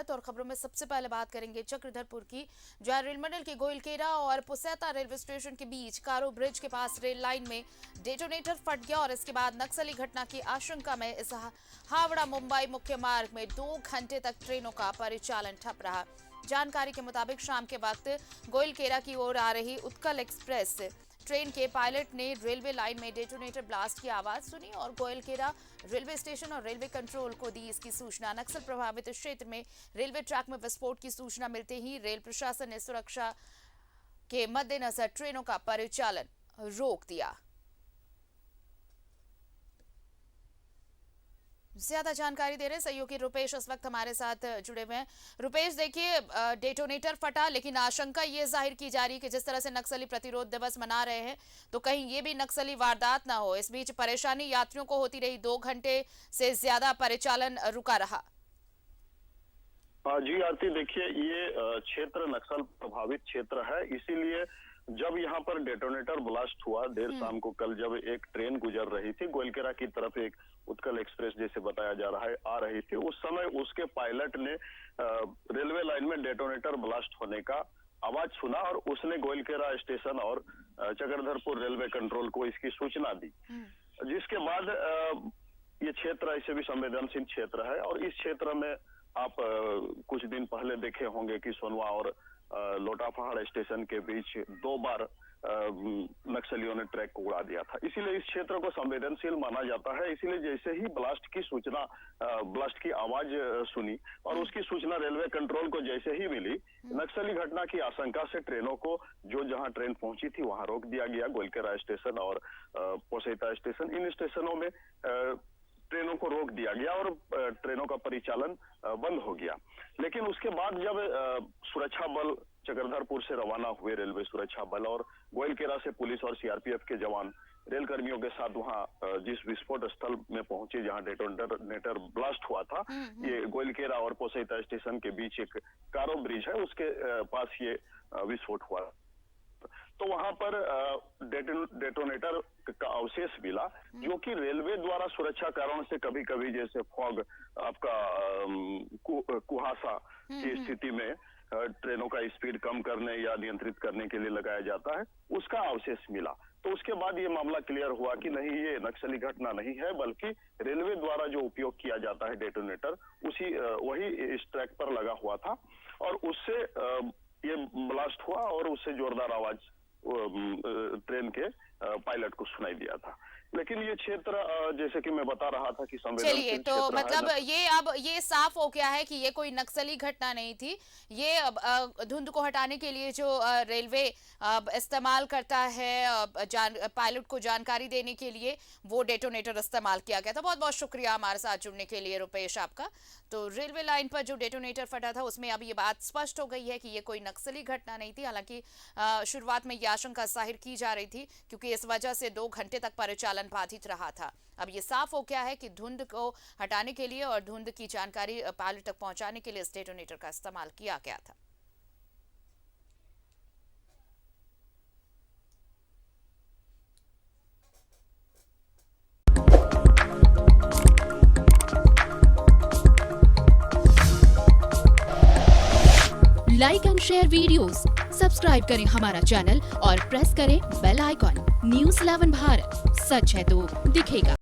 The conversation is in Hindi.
स्वागत। और खबरों में सबसे पहले बात करेंगे चक्रधरपुर की, जहां रेल मंडल के गोइलकेरा और पुसैता रेलवे स्टेशन के बीच कारो ब्रिज के पास रेल लाइन में डेटोनेटर फट गया और इसके बाद नक्सली घटना की आशंका में इस हावड़ा मुंबई मुख्य मार्ग में 2 घंटे तक ट्रेनों का परिचालन ठप रहा। जानकारी के मुताबिक शाम के वक्त गोइलकेरा की ओर आ रही उत्कल एक्सप्रेस ट्रेन के पायलट ने रेलवे लाइन में डेटोनेटर ब्लास्ट की आवाज सुनी और गोइलकेरा रेलवे स्टेशन और रेलवे कंट्रोल को दी इसकी सूचना। नक्सल प्रभावित क्षेत्र में रेलवे ट्रैक में विस्फोट की सूचना मिलते ही रेल प्रशासन ने सुरक्षा के मद्देनजर ट्रेनों का परिचालन रोक दिया। ज्यादा जानकारी दे रहे सहयोगी रुपेश इस वक्त हमारे साथ जुड़े हुए हैं। रुपेश, देखिए डेटोनेटर फटा, लेकिन आशंका ये जाहिर की जा रही है कि जिस तरह से नक्सली प्रतिरोध दिवस मना रहे हैं तो कहीं ये भी नक्सली वारदात ना हो। इस बीच परेशानी यात्रियों को होती रही, 2 घंटे से ज्यादा परिचालन रुका रहा। जी आरती, देखिए ये क्षेत्र नक्सल प्रभावित क्षेत्र है, इसीलिए जब यहाँ पर डेटोनेटर ब्लास्ट हुआ देर शाम को, कल जब एक ट्रेन गुजर रही थी गोइलकेरा की तरफ, एक उत्कल एक्सप्रेस जैसे बताया जा रहा है आ रही थी, उस समय उसके पायलट ने रेलवे लाइन में डेटोनेटर ब्लास्ट होने का आवाज सुना और उसने गोइलकेरा स्टेशन और चक्रधरपुर रेलवे कंट्रोल को इसकी सूचना दी। जिसके बाद ये क्षेत्र ऐसे भी संवेदनशील क्षेत्र है और इस क्षेत्र में आप कुछ दिन पहले देखे होंगे कि सोनवा और लोटापहाड़ स्टेशन के बीच 2 बार नक्सलियों ने ट्रैक को उड़ा दिया था। इसीलिए इस क्षेत्र को संवेदनशील माना जाता है। इसीलिए जैसे ही ब्लास्ट की सूचना, ब्लास्ट की आवाज सुनी और उसकी सूचना रेलवे कंट्रोल को जैसे ही मिली, नक्सली घटना की आशंका से ट्रेनों को जो जहां ट्रेन पहुंची थी वहां रोक दिया गया। गोइलकेरा स्टेशन और पुसैता स्टेशन, इन स्टेशनों में ट्रेनों को रोक दिया गया और ट्रेनों का परिचालन बंद हो गया। लेकिन उसके बाद जब सुरक्षा बल चक्रधरपुर से रवाना हुए, रेलवे सुरक्षा बल और गोइलकेरा से पुलिस और सीआरपीएफ के जवान रेल कर्मियों के साथ वहां जिस विस्फोट स्थल में पहुंचे जहां डेटोनेटर ब्लास्ट हुआ था, ये गोइलकेरा और पुसैता स्टेशन के बीच एक कारो ब्रिज है, उसके पास ये विस्फोट हुआ। तो वहां पर डेटोनेटर का अवशेष मिला, जो कि रेलवे द्वारा सुरक्षा कारणों से कभी कभी जैसे फॉग, आपका कुहासा की स्थिति में ट्रेनों का स्पीड कम करने या नियंत्रित करने के लिए लगाया जाता है, उसका अवशेष मिला। तो उसके बाद ये मामला क्लियर हुआ कि नहीं, ये नक्सली घटना नहीं है, बल्कि रेलवे द्वारा जो उपयोग किया जाता है डेटोनेटर, वही इस ट्रैक पर लगा हुआ था और उससे ये ब्लास्ट हुआ और उससे जोरदार आवाज ट्रेन के पायलट को सुनाई दिया था। लेकिन ये क्षेत्र जैसे कि मैं बता रहा था कि चलिए, तो मतलब ये अब ये साफ हो गया है कि ये कोई नक्सली घटना नहीं थी। ये धुंध को हटाने के लिए जो रेलवे इस्तेमाल करता है, पायलट को जानकारी देने के लिए वो डेटोनेटर इस्तेमाल किया गया था। बहुत बहुत शुक्रिया हमारे साथ जुड़ने के लिए रुपेश आपका। तो रेलवे लाइन पर जो डेटोनेटर फटा था उसमें अब ये बात स्पष्ट हो गई है कि ये कोई नक्सली घटना नहीं थी। हालांकि शुरुआत में ये आशंका जाहिर की जा रही थी क्योंकि इस वजह से 2 घंटे तक परिचालन बाधित रहा था। अब ये साफ हो गया है कि धुंध को हटाने के लिए और धुंध की जानकारी पायलट तक पहुंचाने के लिए इस डेटोनेटर का इस्तेमाल किया गया था। Like and share videos, subscribe करें हमारा चैनल और प्रेस करें बेल आइकॉन। न्यूज़ 11 भारत, सच है तो दिखेगा।